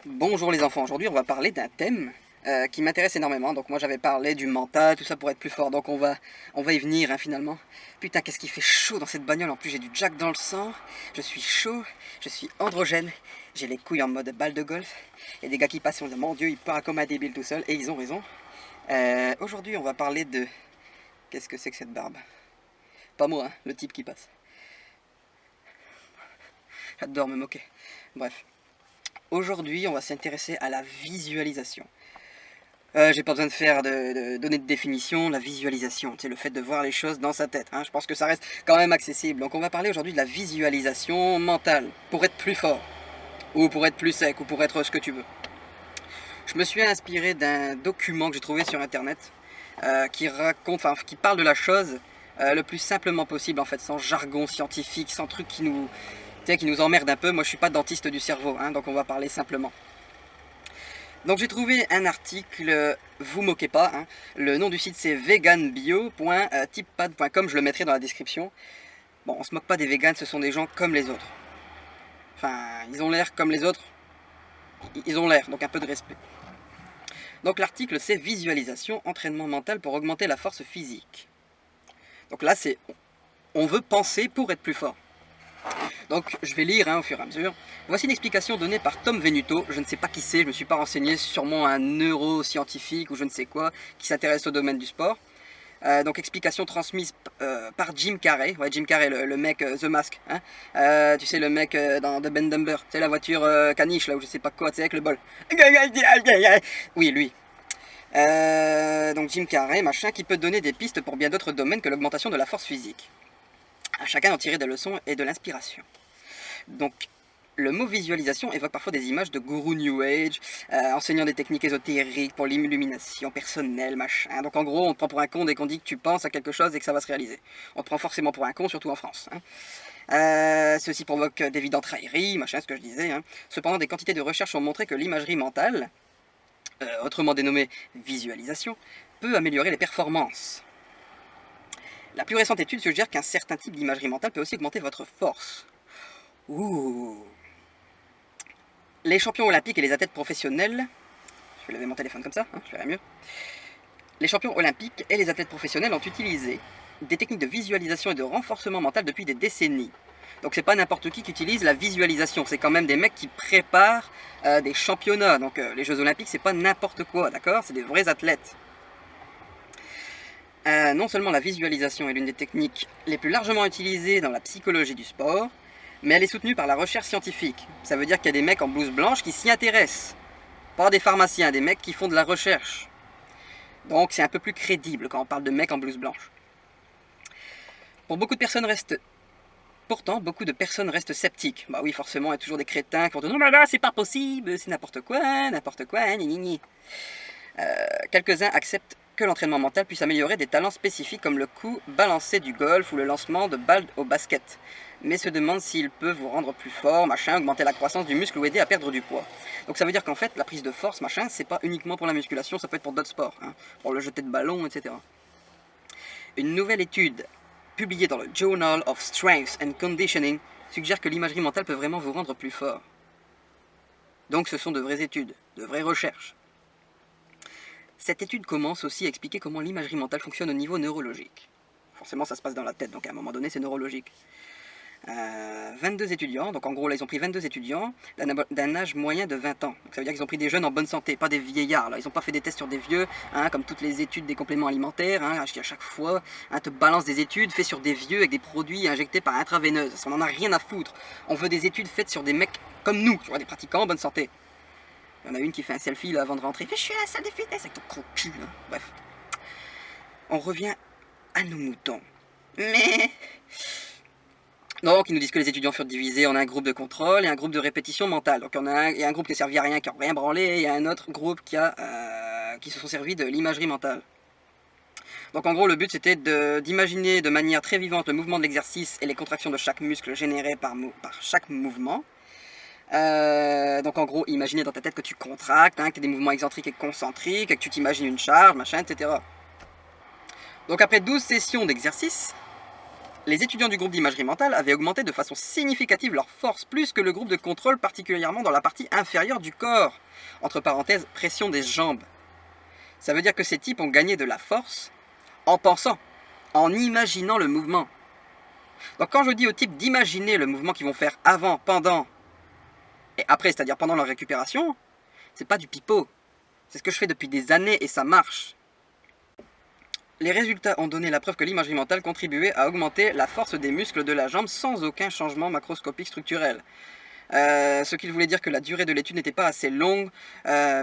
Bonjour les enfants, aujourd'hui on va parler d'un thème qui m'intéresse énormément. Donc moi j'avais parlé du mental, tout ça pour être plus fort, donc on va y venir hein, finalement. Putain qu'est-ce qui fait chaud dans cette bagnole, en plus j'ai du Jack dans le sang, je suis chaud, je suis androgène, j'ai les couilles en mode balle de golf, et des gars qui passent, on dit mon dieu il part comme un débile tout seul, et ils ont raison. Aujourd'hui on va parler de... Qu'est-ce que c'est que cette barbe? Pas moi, hein, le type qui passe. J'adore me moquer. Bref. Aujourd'hui, on va s'intéresser à la visualisation. J'ai pas besoin de faire de donner de définition, la visualisation, c'est le fait de voir les choses dans sa tête. Hein. Je pense que ça reste quand même accessible. Donc on va parler aujourd'hui de la visualisation mentale, pour être plus fort, ou pour être plus sec, ou pour être ce que tu veux. Je me suis inspiré d'un document que j'ai trouvé sur internet qui raconte, enfin qui parle de la chose le plus simplement possible en fait, sans jargon scientifique, sans truc qui nous emmerde un peu. Moi je suis pas dentiste du cerveau, hein, donc on va parler simplement. Donc j'ai trouvé un article, vous moquez pas, hein. Le nom du site c'est veganbio.typepad.com, je le mettrai dans la description. Bon, on se moque pas des vegans, ce sont des gens comme les autres. Enfin, ils ont l'air comme les autres, ils ont l'air, donc un peu de respect. Donc l'article c'est visualisation, entraînement mental pour augmenter la force physique. Donc là c'est, on veut penser pour être plus fort. Donc je vais lire hein, au fur et à mesure. Voici une explication donnée par Tom Venuto, je ne sais pas qui c'est, je ne me suis pas renseigné, sûrement un neuroscientifique ou je ne sais quoi, qui s'intéresse au domaine du sport. Donc explication transmise par Jim Carrey, ouais Jim Carrey, le mec The Mask, hein. Tu sais le mec dans The Band Number, tu sais la voiture caniche là ou je sais pas quoi, tu sais avec le bol. Oui lui. Donc Jim Carrey, machin, qui peut donner des pistes pour bien d'autres domaines que l'augmentation de la force physique. À chacun d'en tirer des leçons et de l'inspiration. Donc, le mot visualisation évoque parfois des images de gourous New Age, enseignant des techniques ésotériques pour l'illumination personnelle, machin. Donc en gros, on te prend pour un con dès qu'on dit que tu penses à quelque chose et que ça va se réaliser. On te prend forcément pour un con, surtout en France. Hein. Ceci provoque d'évidentes railleries, machin, ce que je disais. Hein. Cependant, des quantités de recherches ont montré que l'imagerie mentale, autrement dénommée visualisation, peut améliorer les performances. La plus récente étude suggère qu'un certain type d'imagerie mentale peut aussi augmenter votre force. Ouh. Les champions olympiques et les athlètes professionnels, je vais lever mon téléphone comme ça, hein, je verrai mieux. Les champions olympiques et les athlètes professionnels ont utilisé des techniques de visualisation et de renforcement mental depuis des décennies. Donc c'est pas n'importe qui utilise la visualisation, c'est quand même des mecs qui préparent des championnats. Donc les Jeux olympiques c'est pas n'importe quoi, d'accord? C'est des vrais athlètes. Non seulement la visualisation est l'une des techniques les plus largement utilisées dans la psychologie du sport, mais elle est soutenue par la recherche scientifique. Ça veut dire qu'il y a des mecs en blouse blanche qui s'y intéressent. Pas des pharmaciens, des mecs qui font de la recherche. Donc c'est un peu plus crédible quand on parle de mecs en blouse blanche. Pourtant, beaucoup de personnes restent sceptiques. Bah oui, forcément, il y a toujours des crétins qui vont dire non mais là, c'est pas possible, c'est n'importe quoi, ni. Quelques-uns acceptent que l'entraînement mental puisse améliorer des talents spécifiques comme le coup balancé du golf ou le lancement de balles au basket, mais se demandent s'il peut vous rendre plus fort, machin, augmenter la croissance du muscle ou aider à perdre du poids. Donc ça veut dire qu'en fait, la prise de force, machin, c'est pas uniquement pour la musculation, ça peut être pour d'autres sports, hein, pour le jeter de ballon, etc. Une nouvelle étude publiée dans le Journal of Strength and Conditioning suggère que l'imagerie mentale peut vraiment vous rendre plus fort. Donc ce sont de vraies études, de vraies recherches. Cette étude commence aussi à expliquer comment l'imagerie mentale fonctionne au niveau neurologique. Forcément, ça se passe dans la tête, donc à un moment donné, c'est neurologique. 22 étudiants, donc en gros, là, ils ont pris 22 étudiants d'un âge moyen de 20 ans. Donc ça veut dire qu'ils ont pris des jeunes en bonne santé, pas des vieillards. Là. Ils n'ont pas fait des tests sur des vieux, hein, comme toutes les études des compléments alimentaires, hein, qui à chaque fois hein, te balance des études faites sur des vieux avec des produits injectés par intraveineuse. On n'en a rien à foutre. On veut des études faites sur des mecs comme nous, tu vois, des pratiquants en bonne santé. Il y en a une qui fait un selfie là, avant de rentrer. Je suis à la salle de fitness avec ton gros cul. Là. Bref. On revient à nos moutons. Mais... Donc, ils nous disent que les étudiants furent divisés en un groupe de contrôle et un groupe de répétition mentale. Donc, il y a un groupe qui a servi à rien, qui n'a rien branlé, et il y a un autre groupe qui se sont servis de l'imagerie mentale. Donc, en gros, le but, c'était d'imaginer de manière très vivante le mouvement de l'exercice et les contractions de chaque muscle générées par chaque mouvement. Donc en gros, imaginez dans ta tête que tu contractes, hein, que tu as des mouvements excentriques et concentriques, que tu t'imagines une charge, machin, etc. Donc après 12 sessions d'exercice, Les étudiants du groupe d'imagerie mentale avaient augmenté de façon significative leur force, plus que le groupe de contrôle, particulièrement dans la partie inférieure du corps, entre parenthèses, pression des jambes. Ça veut dire que ces types ont gagné de la force en pensant, en imaginant le mouvement. Donc quand je dis aux types d'imaginer le mouvement qu'ils vont faire avant, pendant et après, c'est-à-dire pendant leur récupération, c'est pas du pipeau. C'est ce que je fais depuis des années et ça marche. Les résultats ont donné la preuve que l'imagerie mentale contribuait à augmenter la force des muscles de la jambe sans aucun changement macroscopique structurel. Ce qui voulait dire que la durée de l'étude n'était pas assez longue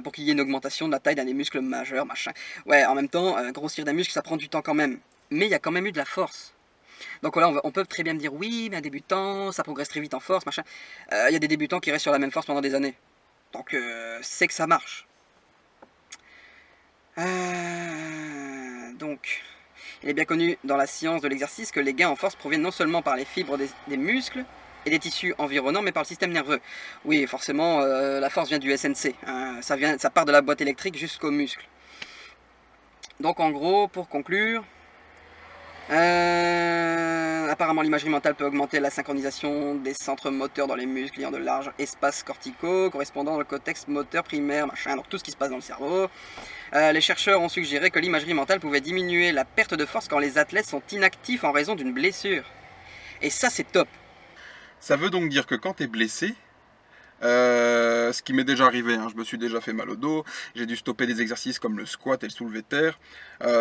pour qu'il y ait une augmentation de la taille d'un des muscles majeurs, machin. Ouais, en même temps, grossir des muscles, ça prend du temps quand même. Mais il y a quand même eu de la force. Donc voilà, on peut très bien me dire, oui, mais un débutant, ça progresse très vite en force, machin. Il y a des débutants qui restent sur la même force pendant des années. Donc c'est que ça marche. Donc, il est bien connu dans la science de l'exercice que les gains en force proviennent non seulement par les fibres des muscles et des tissus environnants, mais par le système nerveux. Oui, forcément, la force vient du SNC. Hein, ça part de la boîte électrique jusqu'aux muscles. Donc en gros, pour conclure, apparemment l'imagerie mentale peut augmenter la synchronisation des centres moteurs dans les muscles ayant de larges espaces corticaux correspondant au contexte moteur primaire, machin, donc tout ce qui se passe dans le cerveau. Les chercheurs ont suggéré que l'imagerie mentale pouvait diminuer la perte de force quand les athlètes sont inactifs en raison d'une blessure. Et ça, c'est top. Ça veut donc dire que quand tu es blessé, ce qui m'est déjà arrivé, hein, je me suis déjà fait mal au dos, j'ai dû stopper des exercices comme le squat et le soulevé de terre.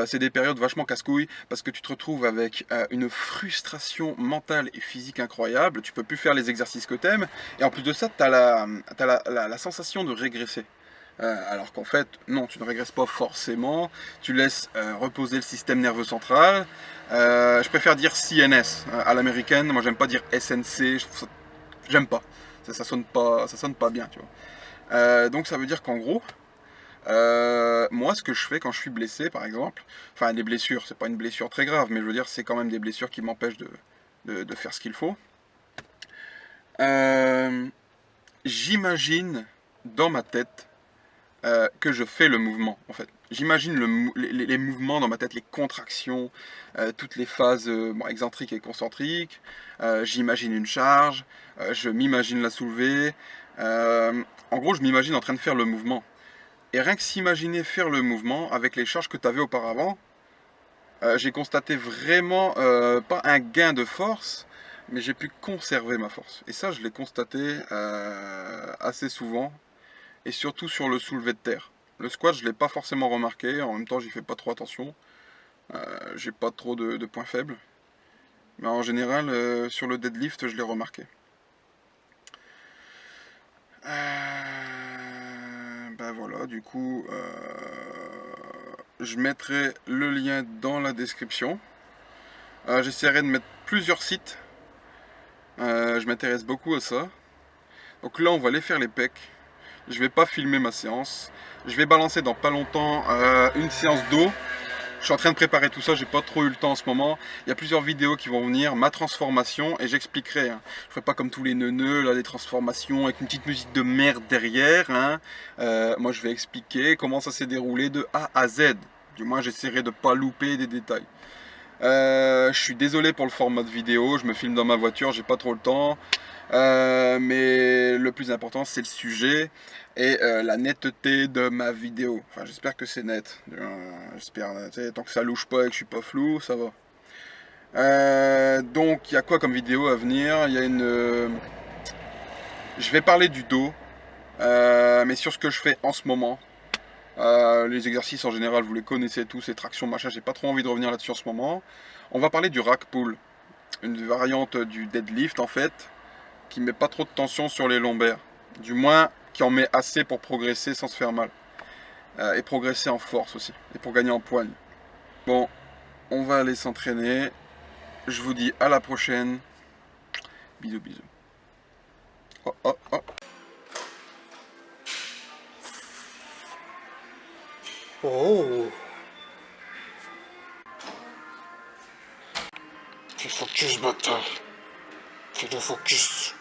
C'est des périodes vachement casse-couilles parce que tu te retrouves avec une frustration mentale et physique incroyable, tu peux plus faire les exercices que t'aimes, et en plus de ça, tu as la sensation de régresser. Alors qu'en fait, non, tu ne régresses pas forcément, tu laisses reposer le système nerveux central. Je préfère dire CNS à l'américaine, moi j'aime pas dire SNC, j'aime pas. Ça sonne pas bien, tu vois. Donc ça veut dire qu'en gros, moi ce que je fais quand je suis blessé, par exemple, enfin des blessures, c'est pas une blessure très grave, mais je veux dire c'est quand même des blessures qui m'empêchent de faire ce qu'il faut. J'imagine dans ma tête que je fais le mouvement, en fait. J'imagine les mouvements dans ma tête, les contractions, toutes les phases bon, excentriques et concentriques. J'imagine une charge, je m'imagine la soulever. En gros, je m'imagine en train de faire le mouvement. Et rien que s'imaginer faire le mouvement avec les charges que tu avais auparavant, j'ai constaté vraiment pas un gain de force, mais j'ai pu conserver ma force. Et ça, je l'ai constaté assez souvent et surtout sur le soulevé de terre. Le squat, je ne l'ai pas forcément remarqué, en même temps, j'y fais pas trop attention. J'ai pas trop de points faibles. Mais en général, sur le deadlift, je l'ai remarqué. Ben voilà, du coup, je mettrai le lien dans la description. J'essaierai de mettre plusieurs sites. Je m'intéresse beaucoup à ça. Donc là, on va aller faire les pecs. Je vais pas filmer ma séance. Je vais balancer dans pas longtemps une séance d'eau. Je suis en train de préparer tout ça, j'ai pas trop eu le temps en ce moment. Il y a plusieurs vidéos qui vont venir, ma transformation, et j'expliquerai. Hein. Je ferai pas comme tous les neuneux, là, des transformations avec une petite musique de merde derrière. Hein. Moi, je vais expliquer comment ça s'est déroulé de A à Z. Du moins, j'essaierai de pas louper des détails. Je suis désolé pour le format de vidéo, je me filme dans ma voiture, j'ai pas trop le temps. Mais le plus important c'est le sujet et la netteté de ma vidéo. Enfin j'espère que c'est net. J'espère, tant que ça louche pas et que je suis pas flou, ça va. Donc il y a quoi comme vidéo à venir? Il y a une... Je vais parler du dos, mais sur ce que je fais en ce moment. Les exercices en général vous les connaissez tous, les tractions machin, j'ai pas trop envie de revenir là-dessus en ce moment. On va parler du rack pull, une variante du deadlift en fait, qui met pas trop de tension sur les lombaires. Du moins, qui en met assez pour progresser sans se faire mal. Et progresser en force aussi. Et pour gagner en poigne. Bon, on va aller s'entraîner. Je vous dis à la prochaine. Bisous, bisous. Oh, oh, oh. Oh. Fais focus, bâtard. Fais le focus.